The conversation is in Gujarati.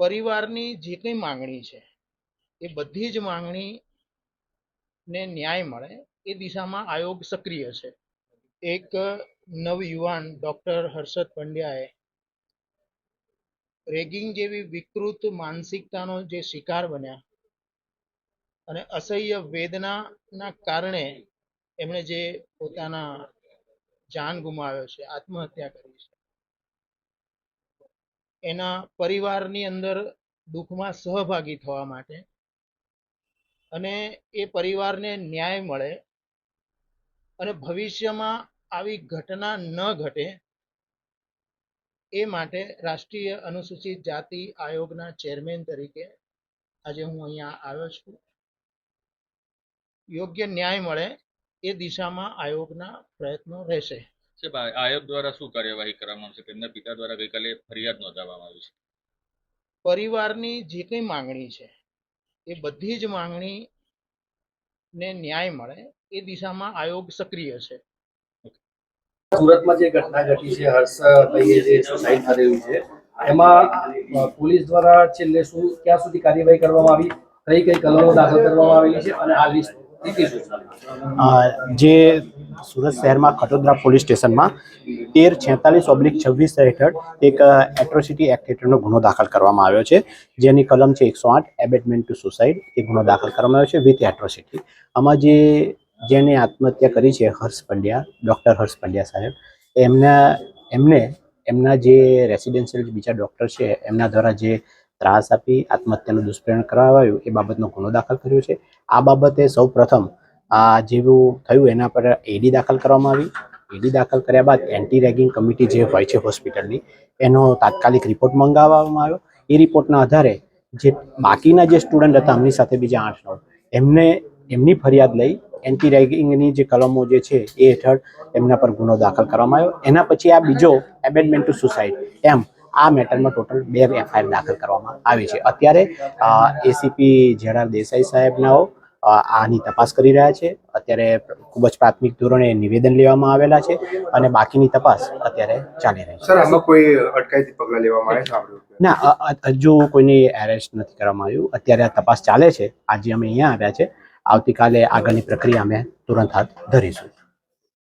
પરિવારની જે કંઈ માંગણી છે એ બધી જ માંગણીને ન્યાય મળે એ દિશામાં આયોગ સક્રિય છે. એક નવયુવાન ડૉક્ટર હર્ષદ પંડ્યાએ રેગિંગ જેવી વિકૃત માનસિકતાનો જે શિકાર બન્યા અને અસહ્ય વેદનાના કારણે એમણે જે પોતાના જાન ગુમાવ્યો છે, આત્મહત્યા કરી છે, એના પરિવારની અંદર દુઃખમાં સહભાગી થવા માટે અને એ પરિવારને ન્યાય મળે અને ભવિષ્યમાં આવી ઘટના ન ઘટે એ માટે રાષ્ટ્રીય અનુસૂચિત જાતિ આયોગના ચેરમેન તરીકે આજે હું અહીંયા આવ્યો છું. યોગ્ય ન્યાય મળે એ દિશામાં આયોગના પ્રયત્નો રહેશે. આયોગ દ્વારા શું કાર્યવાહી કરવામાં આવશે? તેમના પિતા દ્વારા ગઈકાલે ફરિયાદ નોંધાવવામાં આવી છે. પરિવારની જે કંઈ માંગણી છે એ બધી જ માંગણીને ન્યાય મળે એ દિશામાં આયોગ સક્રિય છે. સુરતમાં જે ઘટના ઘટી છે, હર્ષભાઈએ જે સુસાઇડ કરેલું છે, એમાં પોલીસ દ્વારા છેલ્લે ક્યાં સુધી કાર્યવાહી કરવામાં આવી, કઈ કઈ કલમો દાખલ કરવામાં આવેલી છે અને હાલની સ્થિતિ શું છે? જે સુરત શહેરમાં ખટોદરા પોલીસ સ્ટેશનમાં 1346/26 હેઠળ એક એટ્રોસિટી એક્ટ હેઠળનો ગુનો દાખલ કરવામાં આવ્યો છે, જેની કલમ છે 108 એબેટમેન્ટ ટુ સુસાઇડ. એ ગુનો દાખલ કરવામાં આવ્યો છે વિથ એટ્રોસિટી. આમાં જેને આત્મહત્યા કરી છે હર્ષ પંડ્યા, ડૉક્ટર હર્ષ પંડ્યા સાહેબ, એમના જે રેસિડેન્શિયલ બીજા ડૉક્ટર છે એમના દ્વારા જે ત્રાસ આપી આત્મહત્યાનું દુષ્પ્રેરણ કરાવાયું એ બાબતનો ગુનો દાખલ કર્યો છે. આ બાબતે સૌ પ્રથમ જેવું થયું એના પર એડી દાખલ કરવામાં આવી. એડી દાખલ કર્યા બાદ એન્ટી રેગિંગ કમિટી જે હોય છે હોસ્પિટલની, એનો તાત્કાલિક રિપોર્ટ મંગાવવામાં આવ્યો. એ રિપોર્ટના આધારે જે બાકીના જે સ્ટુડન્ટ હતા એમની સાથે બીજા 8-9 એમની ફરિયાદ લઈ એન્ટી રેગિંગની જે કલમો જે છે એ હેઠળ એમના પર ગુનો દાખલ કરવામાં આવ્યો. એના પછી આ બીજો એબેટમેન્ટ ટુ સુસાઇડ એમ આ મેટરમાં ટોટલ 2 એફઆઈઆર દાખલ કરવામાં આવી છે. અત્યારે એસીપી જેઆર દેસાઈ સાહેબનાઓ આની તપાસ કરી રહ્યા છે. અત્યારે ખૂબ જ પ્રાથમિક ધોરણે નિવેદન લેવામાં આવેલા છે અને બાકીની તપાસ અત્યારે ચાલી રહી છે. સર, આમાં કોઈ અટકાયતી પગલાં લેવામાં આવ્યા છે? ના, હજુ કોઈની એરેસ્ટ નથી કરવામાં આવ્યું. અત્યારે આ તપાસ ચાલે છે. આજે અમે અહીંયા આવ્યા છે. આવતીકાલે આગળની પ્રક્રિયા અમે તુરંત હાથ ધરીશું.